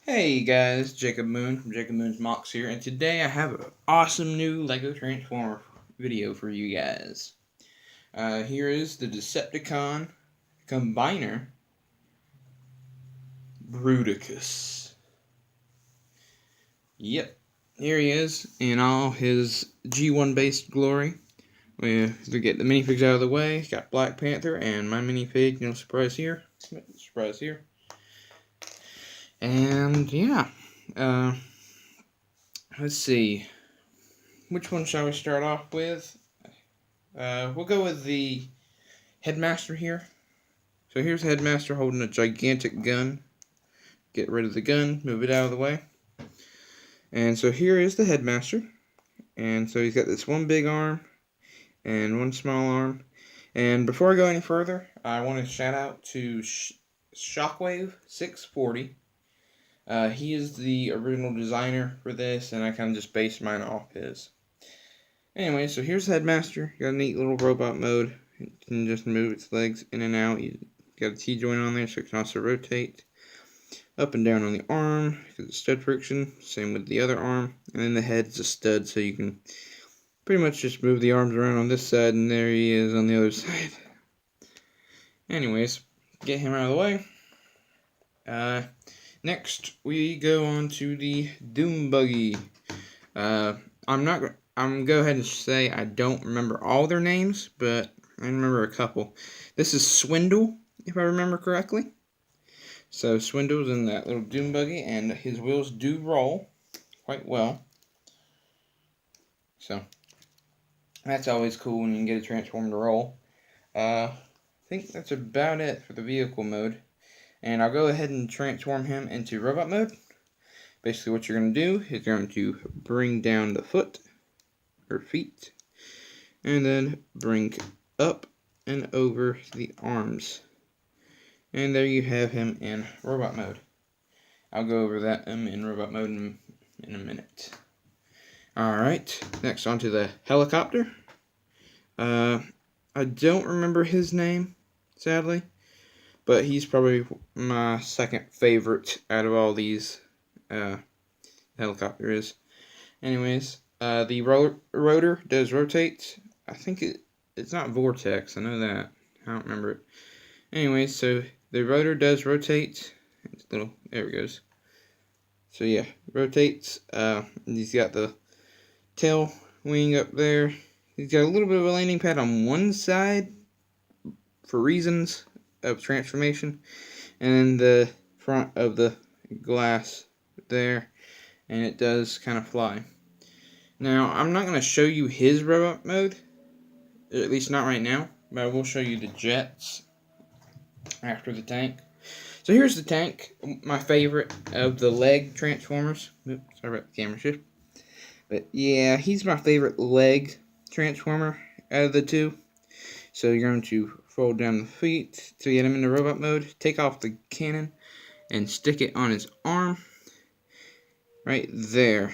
Hey guys, Jacob Moon from Jacob Moon's Mocs here, and today I have an awesome new LEGO Transformer video for you guys. Here is the Decepticon Combiner Bruticus. Yep, here he is in all his G1 based glory. We get the minifigs out of the way. Got Black Panther and my minifig, no surprise here. Surprise here. And yeah, let's see. Which one shall we start off with? We'll go with the Headmaster here. So here's Headmaster holding a gigantic gun. Get rid of the gun, move it out of the way. And so here is the Headmaster. And so he's got this one big arm and one small arm. And before I go any further, I want to shout out to Shockwave 640. He is the original designer for this, and I kind of just based mine off his. Anyway, so here's the Headmaster. Got a neat little robot mode. It can just move its legs in and out. You got a T-joint on there, so it can also rotate up and down on the arm because it's stud friction. Same with the other arm. And then the head's a stud, so you can pretty much just move the arms around on this side, and there he is on the other side. Anyways, get him out of the way. Next, we go on to the Doom Buggy. I'm gonna go ahead and say I don't remember all their names, but I remember a couple. This is Swindle, if I remember correctly. So Swindle's in that little Doom Buggy, and his wheels do roll quite well. So that's always cool when you can get a Transformer to roll. I think that's about it for the vehicle mode. And I'll go ahead and transform him into robot mode. Basically what you're going to do is you're going to bring down the foot, or feet, and then bring up and over the arms. And there you have him in robot mode. I'll go over that in robot mode in a minute. Alright, next on to the helicopter. I don't remember his name, sadly, but he's probably my second favorite out of all these helicopter is. Anyways, the rotor does rotate. I think it's not vortex, I know that. I don't remember it. Anyways, so the rotor does rotate. It's little, there it goes. So yeah, rotates. He's got the tail wing up there. He's got a little bit of a landing pad on one side for reasons of transformation, and then the front of the glass there, and it does kind of fly. Now, I'm not going to show you his robot mode, at least not right now, but I will show you the jets after the tank. So here's the tank, my favorite of the leg Transformers. Oops, sorry about the camera shift. But yeah, he's my favorite leg Transformer out of the two. So you're going to fold down the feet to get him into robot mode, take off the cannon, and stick it on his arm right there.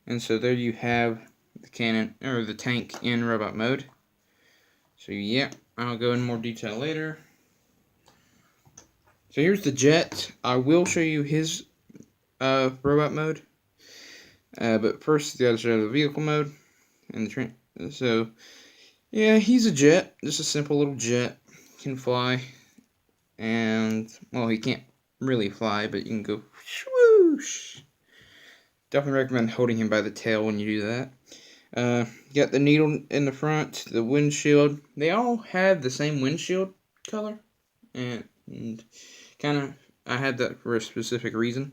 And so there you have the cannon, or the tank in robot mode. So yeah, I'll go in more detail later. So here's the jet. I will show you his robot mode. But first, the other side of the vehicle mode. And the train. So, yeah, he's a jet. Just a simple little jet. Can fly. And, well, he can't really fly, but you can go swoosh. Definitely recommend holding him by the tail when you do that. You got the needle in the front, the windshield. They all have the same windshield color. And kind of, I had that for a specific reason.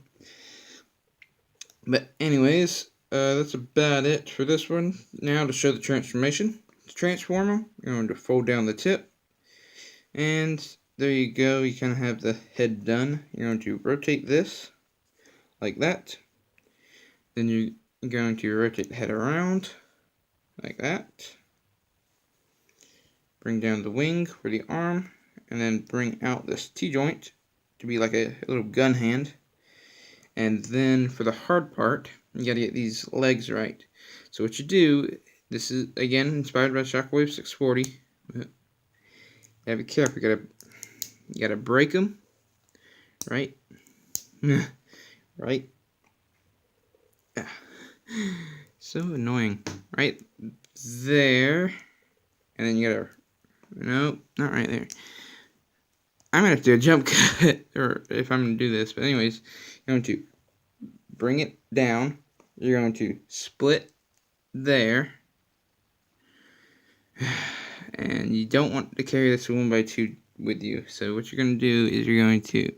But anyways, that's about it for this one. Now to show the transformation. To transform them, you're going to fold down the tip. And there you go, you kind of have the head done. You're going to rotate this, like that. Then you're going to rotate the head around, like that. Bring down the wing for the arm, and then bring out this T-joint to be like a little gun hand. And then for the hard part, you gotta get these legs right. So what you do, this is again inspired by Shockwave 640. You gotta be careful. You gotta break them right Right? So annoying. Right there. And then you gotta... Nope, not right there. I'm gonna have to do a jump cut, or if I'm gonna do this. But anyways, you're going to bring it down. You're going to split there. And you don't want to carry this 1x2 with you. So what you're going to do is you're going to...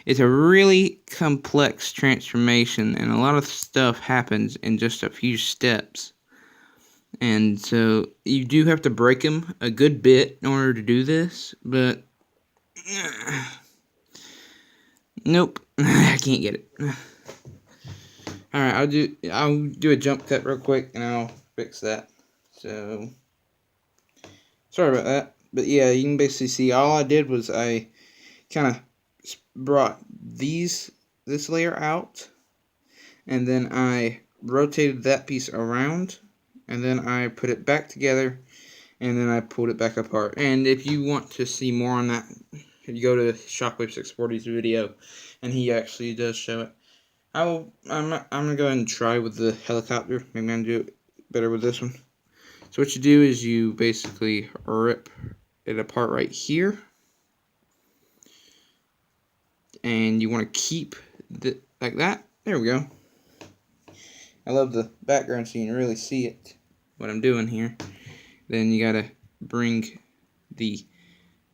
It's a really complex transformation, and a lot of stuff happens in just a few steps. And so you do have to break them a good bit in order to do this, but... Nope, I can't get it. Alright, I'll do a jump cut real quick and I'll fix that. So sorry about that. But yeah, you can basically see all I did was I kind of brought this layer out, and then I rotated that piece around, and then I put it back together, and then I pulled it back apart. And if you want to see more on that, you go to Shockwave 640's video, and he actually does show it. I'm gonna go ahead and try with the helicopter. Maybe I'm gonna do it better with this one. So what you do is you basically rip it apart right here, and you want to keep it like that. There we go. I love the background so you can really see it, what I'm doing here. Then you gotta bring the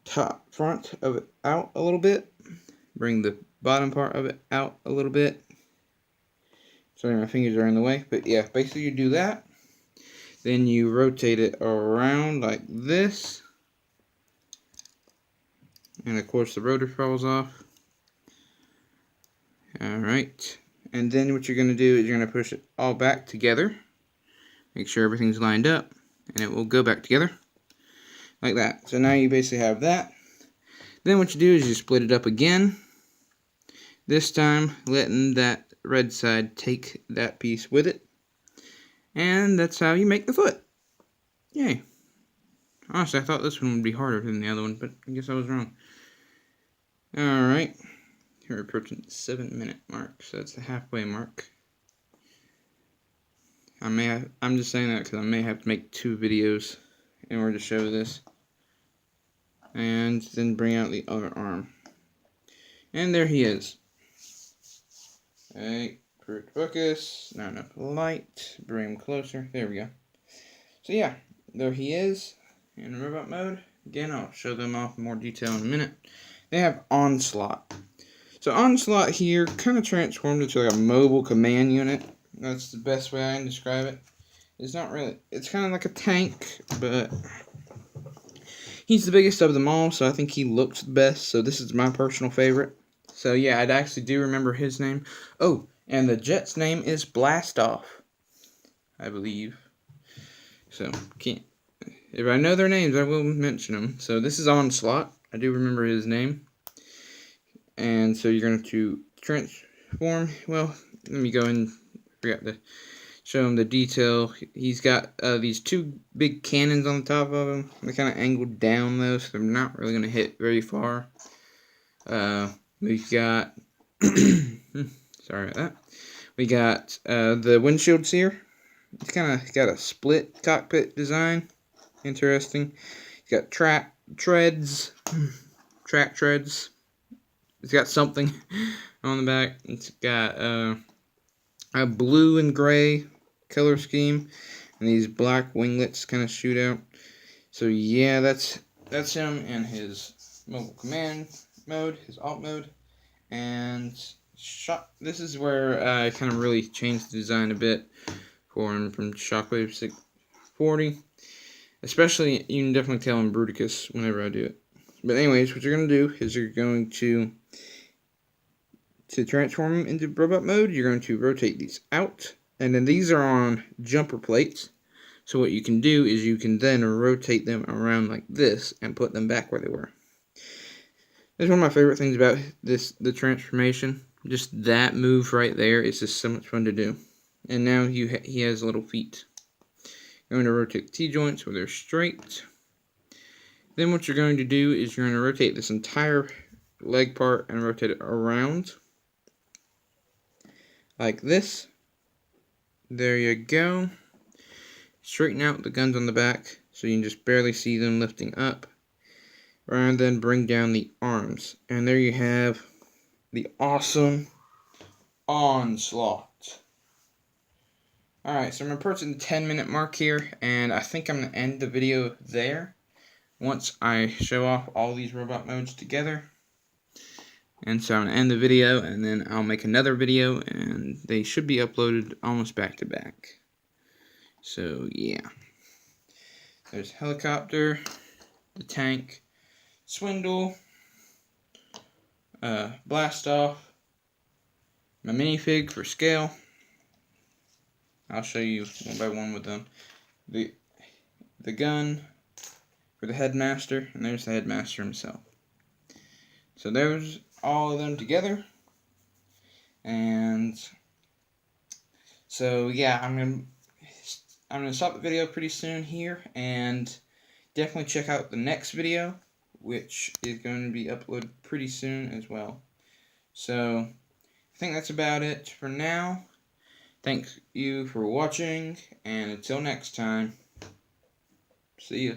top front of it out a little bit, bring the bottom part of it out a little bit. Sorry, my fingers are in the way, but yeah, basically you do that. Then you rotate it around like this, and of course the rotor falls off. Alright, and then what you're going to do is you're going to push it all back together. Make sure everything's lined up, and it will go back together like that. So now you basically have that. Then what you do is you split it up again, this time letting that red side take that piece with it. And that's how you make the foot. Yay. Honestly, I thought this one would be harder than the other one, but I guess I was wrong. Alright. We're approaching the 7-minute mark, so that's the halfway mark. I'm just saying that because I may have to make 2 videos in order to show this. And then bring out the other arm. And there he is. Alright. Bruticus, not enough light, bring him closer, there we go. So yeah, there he is, in robot mode. Again, I'll show them off in more detail in a minute. They have Onslaught. So Onslaught here kind of transformed into like a mobile command unit. That's the best way I can describe it. It's not really, it's kind of like a tank, but he's the biggest of them all, so I think he looks the best, so this is my personal favorite. So yeah, I actually do remember his name. Oh, and the jet's name is Blastoff, I believe. So, if I know their names, I will mention them. So, this is Onslaught. I do remember his name. And so, you're going to transform. Well, let me go and forgot to show him the detail. He's got these 2 big cannons on the top of him. They're kind of angled down, though, so they're not really going to hit very far. We've got... Sorry about that. We got the windshields here. It's kind of got a split cockpit design. Interesting. It's got track treads. It's got something on the back. It's got a blue and gray color scheme, and these black winglets kind of shoot out. So yeah, that's him in his mobile command mode, his alt mode, and this is where I kind of really changed the design a bit for him from Shockwave 640. Especially, you can definitely tell in Bruticus whenever I do it. But anyways, what you're going to do is you're going to transform him into robot mode, you're going to rotate these out. And then these are on jumper plates. So what you can do is you can then rotate them around like this and put them back where they were. That's one of my favorite things about the transformation. Just that move right there is just so much fun to do. And now he has little feet. You're going to rotate the T-joints where they're straight. Then what you're going to do is you're going to rotate this entire leg part and rotate it around. like this. There you go. Straighten out the guns on the back so you can just barely see them lifting up. And then bring down the arms. And there you have the awesome Onslaught. Alright, so I'm approaching the 10-minute mark here, and I think I'm going to end the video there once I show off all these robot modes together. And so I'm going to end the video, and then I'll make another video, and they should be uploaded almost back to back. So, yeah. There's Helicopter, the Tank, Swindle, Blastoff, my minifig for scale. I'll show you one by one with them. The gun for the headmaster, and there's the headmaster himself. So there's all of them together. And so yeah, I'm gonna stop the video pretty soon here, and definitely check out the next video, which is going to be uploaded pretty soon as well. So I think that's about it for now. Thank you for watching, and until next time, see ya.